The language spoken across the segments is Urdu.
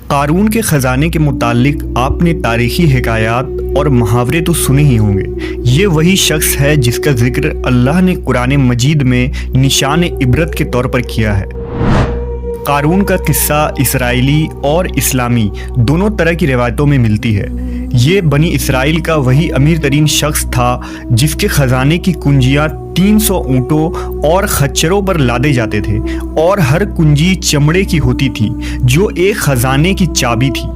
قارون کے خزانے کے متعلق آپ نے تاریخی حکایات اور محاورے تو سنے ہی ہوں گے۔ یہ وہی شخص ہے جس کا ذکر اللہ نے قرآن مجید میں نشان عبرت کے طور پر کیا ہے۔ قارون کا قصہ اسرائیلی اور اسلامی دونوں طرح کی روایتوں میں ملتی ہے۔ یہ بنی اسرائیل کا وہی امیر ترین شخص تھا جس کے خزانے کی کنجیاں 300 اونٹوں اور خچروں پر لادے جاتے تھے، اور ہر کنجی چمڑے کی ہوتی تھی جو ایک خزانے کی چابی تھی۔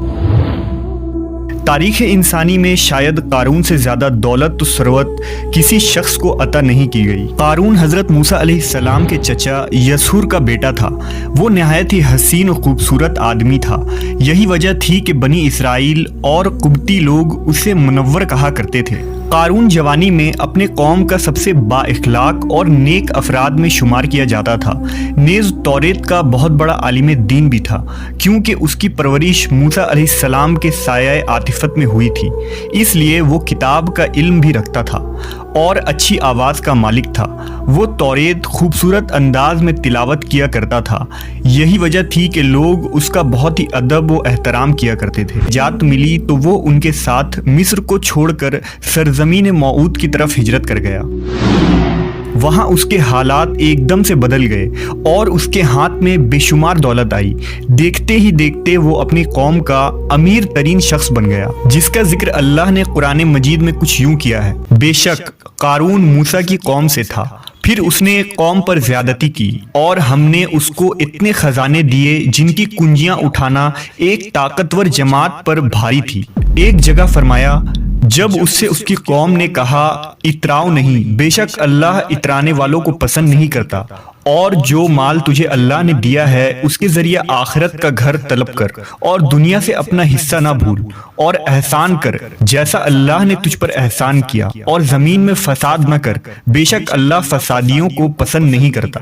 تاریخ انسانی میں شاید قارون سے زیادہ دولت و ثروت کسی شخص کو عطا نہیں کی گئی۔ قارون حضرت موسیٰ علیہ السلام کے چچا یسور کا بیٹا تھا۔ وہ نہایت ہی حسین و خوبصورت آدمی تھا۔ یہی وجہ تھی کہ بنی اسرائیل اور قبطی لوگ اسے منور کہا کرتے تھے۔ قارون جوانی میں اپنے قوم کا سب سے با اخلاق اور نیک افراد میں شمار کیا جاتا تھا، نیز توریت کا بہت بڑا عالم دین بھی تھا، کیونکہ اس کی پرورش موسیٰ علیہ السلام کے سایہ عاطفت میں ہوئی تھی، اس لیے وہ کتاب کا علم بھی رکھتا تھا اور اچھی آواز کا مالک تھا۔ وہ توریت خوبصورت انداز میں تلاوت کیا کرتا تھا، یہی وجہ تھی کہ لوگ اس کا بہت ہی ادب و احترام کیا کرتے تھے۔ نجات ملی تو وہ ان کے ساتھ مصر کو چھوڑ کر سرزمین موعود کی طرف ہجرت کر گیا۔ وہاں اس کے حالات ایک دم سے بدل گئے اور اس کے ہاتھ میں بے شمار دولت آئی۔ دیکھتے ہی دیکھتے وہ اپنی قوم کا امیر ترین شخص بن گیا، جس کا ذکر اللہ نے قرآن مجید میں کچھ یوں کیا ہے: بے شک قارون موسیٰ کی قوم سے تھا، پھر اس نے قوم پر زیادتی کی، اور ہم نے اس کو اتنے خزانے دیے جن کی کنجیاں اٹھانا ایک طاقتور جماعت پر بھاری تھی۔ ایک جگہ فرمایا، جب اس سے اس کی قوم نے کہا اتراؤ نہیں، بے شک اللہ اترانے والوں کو پسند نہیں کرتا، اور جو مال تجھے اللہ نے دیا ہے اس کے ذریعے آخرت کا گھر طلب کر، اور دنیا سے اپنا حصہ نہ بھول، اور احسان کر جیسا اللہ نے تجھ پر احسان کیا، اور زمین میں فساد نہ کر، بے شک اللہ فسادیوں کو پسند نہیں کرتا۔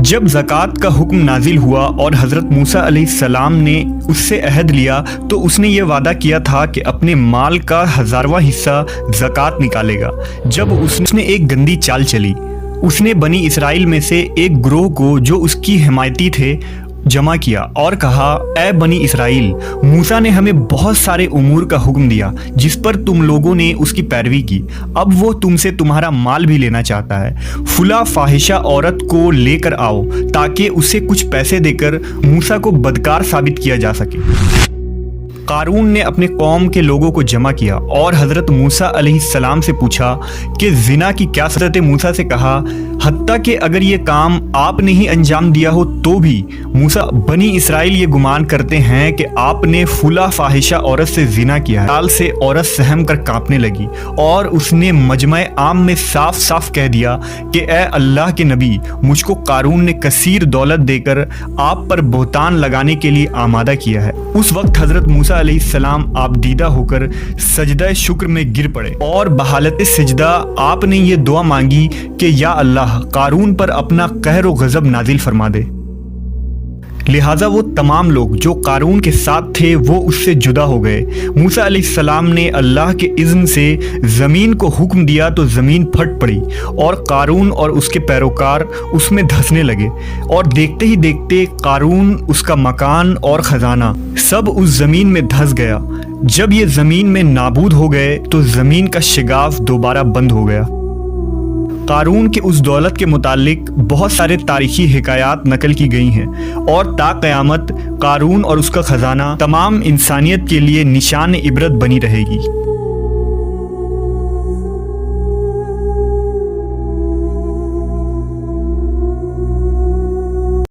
جب زکوٰۃ کا حکم نازل ہوا اور حضرت موسیٰ علیہ السلام نے اس سے عہد لیا تو اس نے یہ وعدہ کیا تھا کہ اپنے مال کا 1000واں حصہ زکوٰۃ نکالے گا۔ جب اس نے ایک گندی چال چلی، اس نے بنی اسرائیل میں سے ایک گروہ کو جو اس کی حمایتی تھے جمع کیا اور کہا، اے بنی اسرائیل، موسیٰ نے ہمیں بہت سارے امور کا حکم دیا جس پر تم لوگوں نے اس کی پیروی کی، اب وہ تم سے تمہارا مال بھی لینا چاہتا ہے۔ فلاں فاحشہ عورت کو لے کر آؤ تاکہ اسے کچھ پیسے دے کر موسیٰ کو بدکار ثابت کیا جا سکے۔ قارون نے اپنے قوم کے لوگوں کو جمع کیا اور حضرت موسیٰ علیہ السلام سے پوچھا کہ زنا کی کیا سزا ہے۔ موسیٰ سے کہا، حتیٰ کہ اگر یہ کام آپ نے ہی انجام دیا ہو تو بھی۔ موسیٰ، بنی اسرائیل یہ گمان کرتے ہیں کہ آپ نے فلاں فاحشہ عورت سے زنا کیا ہے۔ خیال سے عورت سہم کر کانپنے لگی اور اس نے مجمع عام میں صاف صاف کہہ دیا کہ اے اللہ کے نبی، مجھ کو قارون نے کثیر دولت دے کر آپ پر بہتان لگانے کے لیے آمادہ کیا ہے۔ اس وقت حضرت موسیٰ علیہ السلام آپ دیدہ ہو کر سجدہ شکر میں گر پڑے اور بحالت سجدہ آپ نے یہ دعا مانگی کہ یا اللہ، قارون پر اپنا قہر و غضب نازل فرما دے۔ لہٰذا وہ تمام لوگ جو قارون کے ساتھ تھے وہ اس سے جدا ہو گئے۔ موسیٰ علیہ السلام نے اللہ کے اذن سے زمین کو حکم دیا تو زمین پھٹ پڑی اور قارون اور اس کے پیروکار اس میں دھنسنے لگے، اور دیکھتے ہی دیکھتے قارون، اس کا مکان اور خزانہ سب اس زمین میں دھس گیا۔ جب یہ زمین میں نابود ہو گئے تو زمین کا شگاف دوبارہ بند ہو گیا۔ قارون کے اس دولت کے متعلق بہت سارے تاریخی حکایات نقل کی گئی ہیں، اور تا قیامت قارون اور اس کا خزانہ تمام انسانیت کے لیے نشان عبرت بنی رہے گی۔